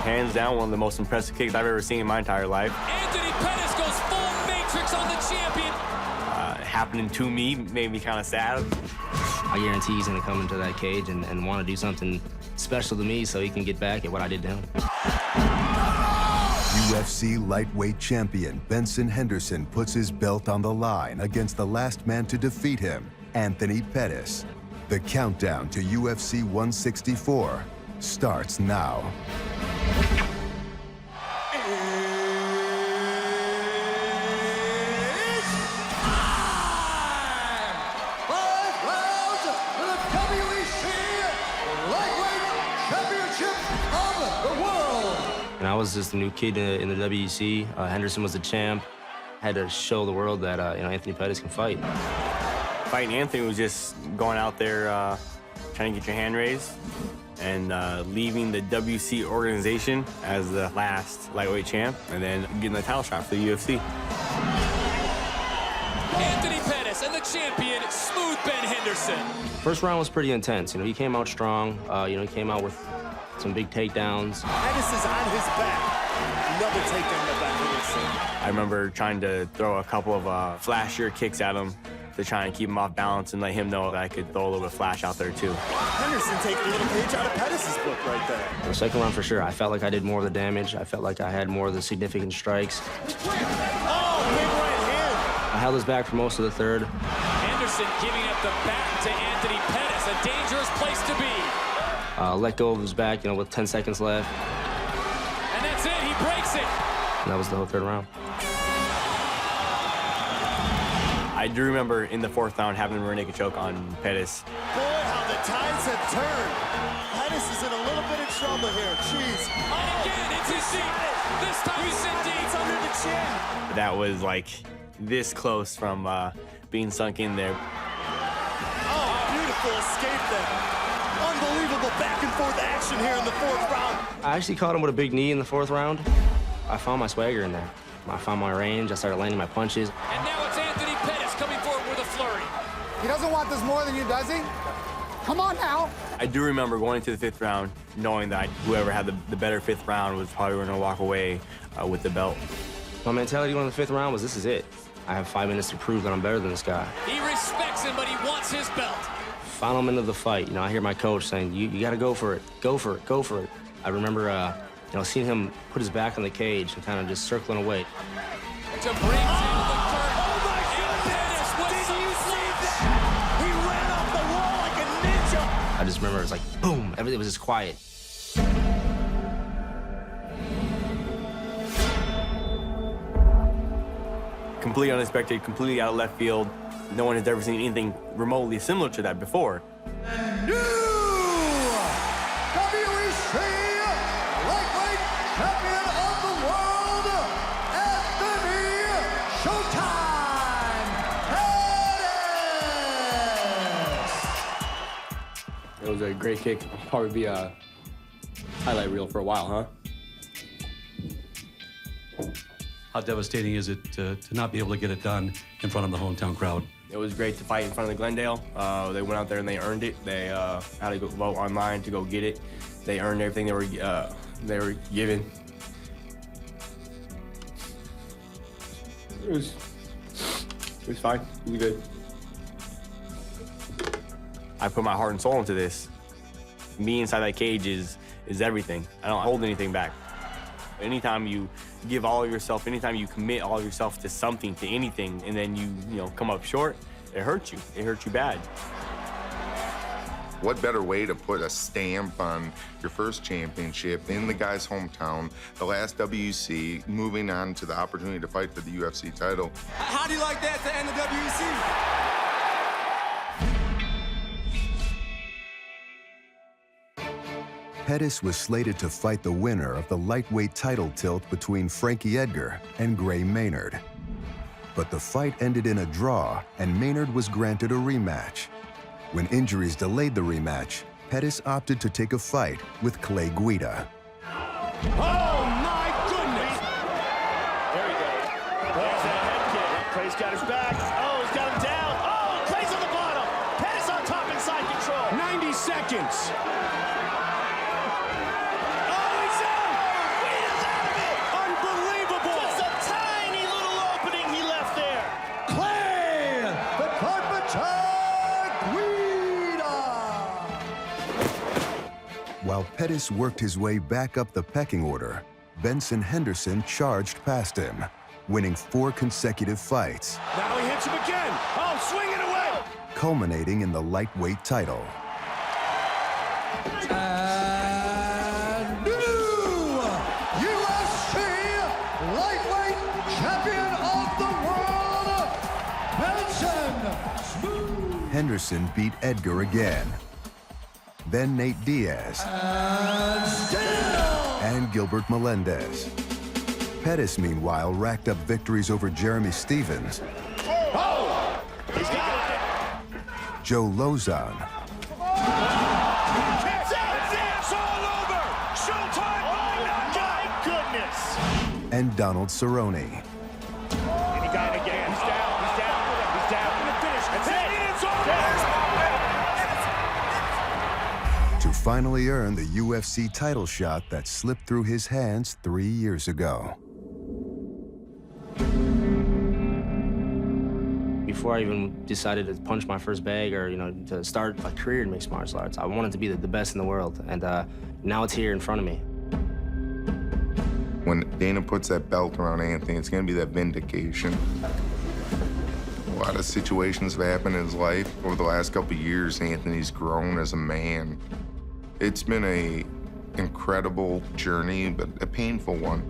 Hands down, one of the most impressive kicks I've ever seen in my entire life. Anthony Pettis goes full matrix on the champion. Happening to me made me kind of sad. I guarantee he's going to come into that cage and want to do something special to me so he can get back at what I did to him. UFC lightweight champion Benson Henderson puts his belt on the line against the last man to defeat him, Anthony Pettis. The countdown to UFC 164 starts now. And I was just a new kid in the WEC. Henderson was the champ. Had to show the world that Anthony Pettis can fight. Fighting Anthony was just going out there trying to get your hand raised and leaving the WC organization as the last lightweight champ and then getting the title shot for the UFC. Anthony Pettis and the champion, Smooth Ben Henderson. First round was pretty intense. He came out strong. He came out with some big takedowns. Pettis is on his back. Another takedown by Henderson. I remember trying to throw a couple of flashier kicks at him to try and keep him off balance and let him know that I could throw a little bit of flash out there too. Henderson taking a little page out of Pettis' book right there. The second round for sure, I felt like I did more of the damage. I felt like I had more of the significant strikes. Oh, big right hand. I held his back for most of the third. Henderson giving up the back to Anthony Pettis, a dangerous place to be. Let go of his back, with 10 seconds left. And that's it, he breaks it. And that was the whole third round. I do remember in the fourth round having a rear naked choke on Pettis. Boy, how the tides have turned. Pettis is in a little bit of trouble here. Jeez. And again, it's his deep. This time he's in deep. It's under the chin. That was like this close from being sunk in there. Oh, beautiful escape there. Unbelievable back and forth action here in the fourth round. I actually caught him with a big knee in the fourth round. I found my swagger in there. I found my range. I started landing my punches. And now it's Anthony Pettis coming forward with a flurry. He doesn't want this more than you, does he? Come on now. I do remember going into the fifth round knowing that whoever had the better fifth round was probably going to walk away with the belt. My mentality going in the fifth round was, this is it. I have 5 minutes to prove that I'm better than this guy. He respects him, but he wants his belt. Final minute of the fight, I hear my coach saying, you got to go for it, go for it, go for it. I remember, seeing him put his back on the cage and kind of just circling away. To bring down the curtain. Oh, my goodness! Did you see that? He ran off the wall like a ninja. I just remember it was like, boom, everything was just quiet. Completely unexpected, completely out of left field. No one has ever seen anything remotely similar to that before. New WEC lightweight champion of the world, Anthony Showtime Pettis. It was a great kick. Probably be a highlight reel for a while, huh? How devastating is it to not be able to get it done in front of the hometown crowd? It was great to fight in front of the Glendale. They went out there and they earned it. They had to go vote online to go get it. They earned everything they were given. It was fine. It was good. I put my heart and soul into this. Me inside that cage is everything. I don't hold anything back. Anytime you give all of yourself, anytime you commit all of yourself to something, to anything, and then you come up short, it hurts you. It hurts you bad. What better way to put a stamp on your first championship in the guy's hometown, the last WC, moving on to the opportunity to fight for the UFC title. How do you like that to end the WC? Pettis was slated to fight the winner of the lightweight title tilt between Frankie Edgar and Gray Maynard. But the fight ended in a draw, and Maynard was granted a rematch. When injuries delayed the rematch, Pettis opted to take a fight with Clay Guida. Oh, my goodness! There he goes. There's that head kick. Clay's got his back. Oh, he's got him down. Oh, Clay's on the bottom. Pettis on top inside control. 90 seconds. Oh, he's out! Pettis worked his way back up the pecking order, Benson Henderson charged past him, winning 4 consecutive fights. Now he hits him again. Oh, swing it away. Culminating in the lightweight title. And new UFC lightweight champion of the world, Benson. Henderson beat Edgar again. Then Nate Diaz. And Gilbert Melendez. Pettis, meanwhile, racked up victories over Jeremy Stevens. Oh! He's got it. Joe Lozon. It's all over. Showtime. Oh, my goodness. And Donald Cerrone. And he got it again. He's down. He's down. He's down. Finish. That's it. It's over. To finally earn the UFC title shot that slipped through his hands 3 years ago. Before I even decided to punch my first bag or, to start a career in mixed martial arts, I wanted to be the best in the world. And now it's here in front of me. When Dana puts that belt around Anthony, it's going to be that vindication. A lot of situations have happened in his life. Over the last couple of years, Anthony's grown as a man. It's been an incredible journey, but a painful one.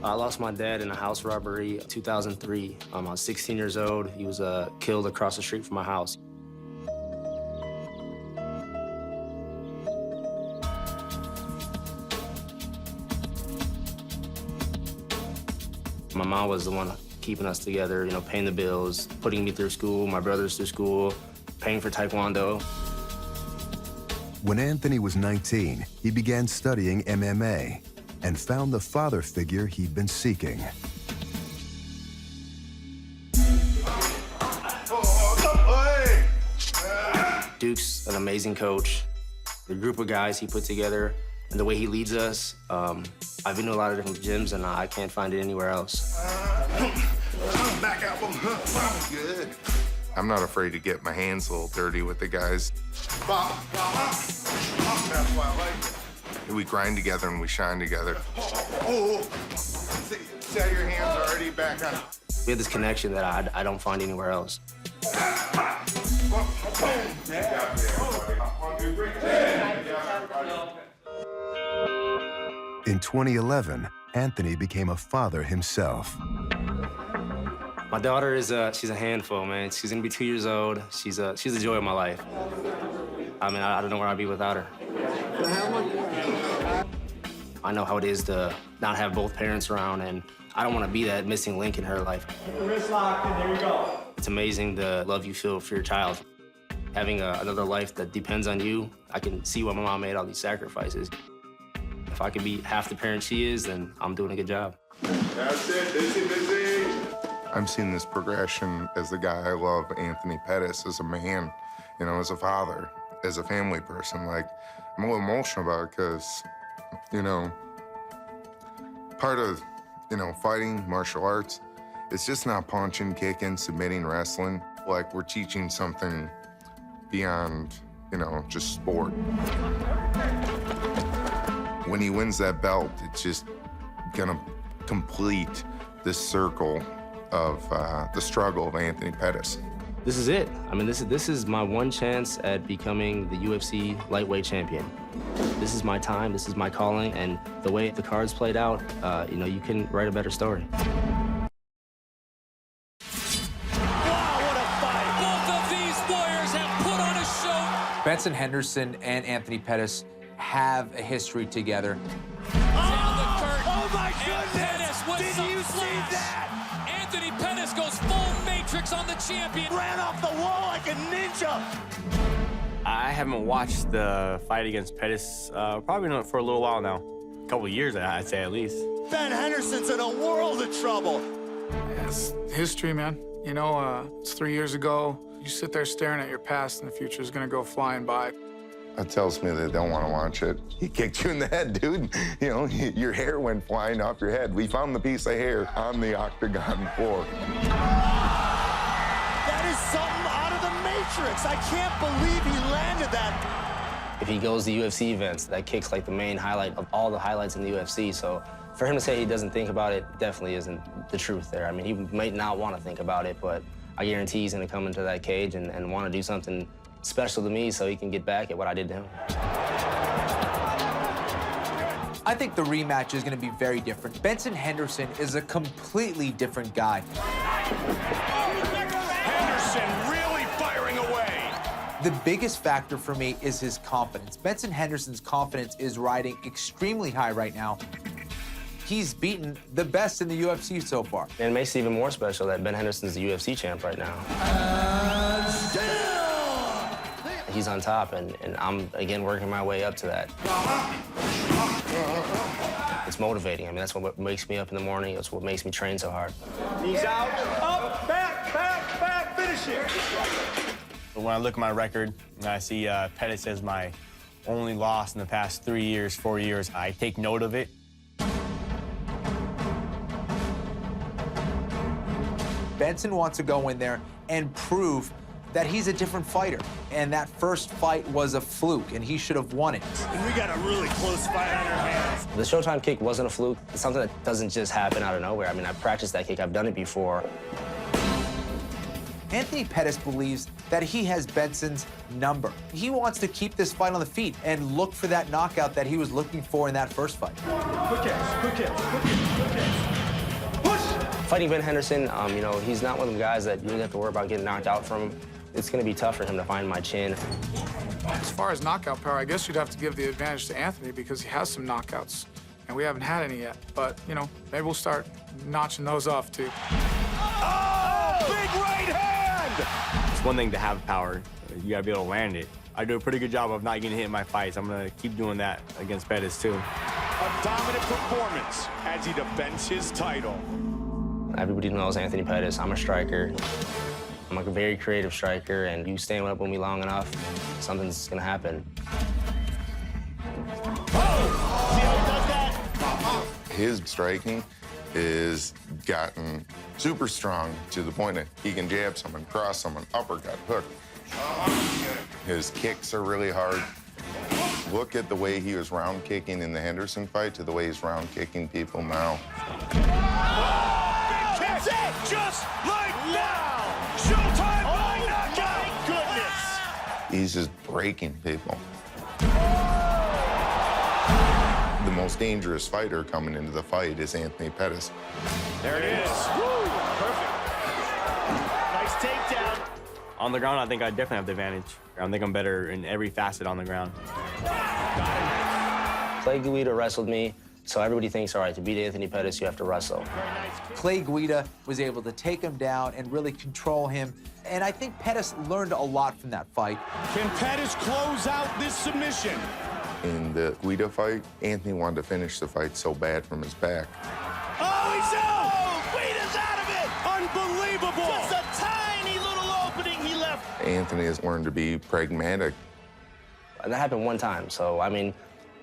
I lost my dad in a house robbery in 2003. I was 16 years old. He was killed across the street from my house. My mom was the one keeping us together, paying the bills, putting me through school, my brothers through school, paying for Taekwondo. When Anthony was 19, he began studying MMA and found the father figure he'd been seeking. Duke's an amazing coach. The group of guys he put together and the way he leads us, I've been to a lot of different gyms and I can't find it anywhere else. Back elbow. Good. I'm not afraid to get my hands a little dirty with the guys. That's why I like it. We grind together and we shine together. See how your hands are already back on. We have this connection that I don't find anywhere else. In 2011, Anthony became a father himself. My daughter is she's a handful, man. She's gonna be 2 years old. She's the joy of my life. I mean, I don't know where I'd be without her. I know how it is to not have both parents around, and I don't want to be that missing link in her life. Wrist locked, and there you go. It's amazing the love you feel for your child. Having another life that depends on you, I can see why my mom made all these sacrifices. If I could be half the parent she is, then I'm doing a good job. That's it, busy. I'm seeing this progression as the guy I love, Anthony Pettis, as a man, as a father, as a family person. Like, I'm a little emotional about it because, part of, fighting martial arts, it's just not punching, kicking, submitting, wrestling. Like, we're teaching something beyond, just sport. When he wins that belt, it's just gonna complete this circle of the struggle of Anthony Pettis. This is it. I mean, this is my one chance at becoming the UFC lightweight champion. This is my time, this is my calling, and the way the cards played out, you couldn't write a better story. Wow, what a fight! Both of these warriors have put on a show. Benson Henderson and Anthony Pettis have a history together. Oh my goodness! Did you see that? Anthony Pettis goes full matrix on the champion. Ran off the wall like a ninja. I haven't watched the fight against Pettis probably not for a little while now. A couple of years, I'd say at least. Ben Henderson's in a world of trouble. It's history, man. It's 3 years ago. You sit there staring at your past and the future is gonna go flying by. That tells me they don't want to watch it. He kicked you in the head, dude. Your hair went flying off your head. We found the piece of hair on the octagon floor. something out of the Matrix. I can't believe he landed that. If he goes to UFC events, that kick's like the main highlight of all the highlights in the UFC. So for him to say he doesn't think about it definitely isn't the truth there. I mean, he might not want to think about it, but I guarantee he's going to come into that cage and want to do something special to me so he can get back at what I did to him. I think the rematch is going to be very different. Benson Henderson is a completely different guy. Henderson really firing away. The biggest factor for me is his confidence. Benson Henderson's confidence is riding extremely high right now. He's beaten the best in the UFC so far. And it makes it even more special that Ben Henderson's the UFC champ right now. He's on top, and I'm, again, working my way up to that. It's motivating. I mean, that's what wakes me up in the morning. That's what makes me train so hard. He's out, up, back, finish it. When I look at my record and I see Pettis as my only loss in the past 3 years, 4 years, I take note of it. Benson wants to go in there and prove that he's a different fighter. And that first fight was a fluke, and he should have won it. And we got a really close fight on our hands. The Showtime kick wasn't a fluke. It's something that doesn't just happen out of nowhere. I mean, I've practiced that kick. I've done it before. Anthony Pettis believes that he has Benson's number. He wants to keep this fight on the feet and look for that knockout that he was looking for in that first fight. Quick kicks. Push! Fighting Ben Henderson, you know, he's not one of the guys that you really have to worry about getting knocked out from. It's going to be tough for him to find my chin. As far as knockout power, I guess you'd have to give the advantage to Anthony because he has some knockouts, and we haven't had any yet. But, you know, maybe we'll start notching those off, too. Oh! Big right hand! It's one thing to have power. You got to be able to land it. I do a pretty good job of not getting hit in my fights. I'm going to keep doing that against Pettis, too. A dominant performance as he defends his title. Everybody knows Anthony Pettis. I'm a striker. I'm like a very creative striker, and you stand up with me long enough, something's gonna happen. Oh! See how he does that? His striking is gotten super strong to the point that he can jab someone, cross someone, uppercut, hook. His kicks are really hard. Look at the way he was round kicking in the Henderson fight to the way he's round kicking people now. That's it! Just like now! Showtime by knockout! Goodness! He's just breaking people. The most dangerous fighter coming into the fight is Anthony Pettis. There it is. Woo! Perfect. Nice takedown. On the ground, I think I definitely have the advantage. I think I'm better in every facet on the ground. Clay Guida wrestled me, so everybody thinks, all right, to beat Anthony Pettis, you have to wrestle. Clay Guida was able to take him down and really control him. And I think Pettis learned a lot from that fight. Can Pettis close out this submission? In the Guida fight, Anthony wanted to finish the fight so bad from his back. Oh, he's out! Guida's out of it! Unbelievable! Just a tiny little opening he left. Anthony has learned to be pragmatic. And that happened one time, so, I mean,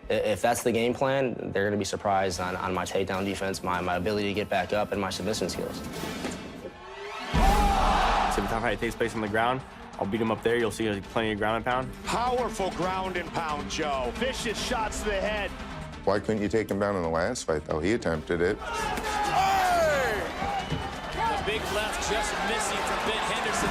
if that's the game plan, they're going to be surprised on my takedown defense, my ability to get back up, and my submission skills. Every time fight takes place on the ground, I'll beat him up there. You'll see plenty of ground and pound. Powerful ground and pound, Joe. Vicious shots to the head. Why couldn't you take him down in the last fight, though? He attempted it. The big left just missing from Ben Henderson.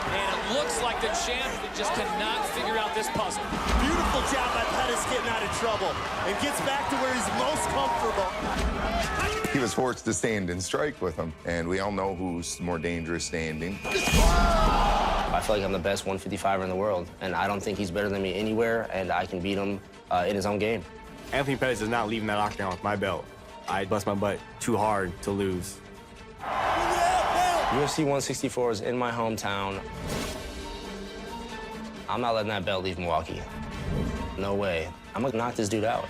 And it looks like the champ just cannot figure out this puzzle. Beautiful job by Pettis getting out of trouble and gets back to where he's most comfortable. He was forced to stand and strike with him, and we all know who's more dangerous standing. I feel like I'm the best 155er in the world, and I don't think he's better than me anywhere, and I can beat him in his own game. Anthony Pettis is not leaving that octagon with my belt. I bust my butt too hard to lose. UFC 164 is in my hometown. I'm not letting that belt leave Milwaukee. No way. I'm gonna knock this dude out.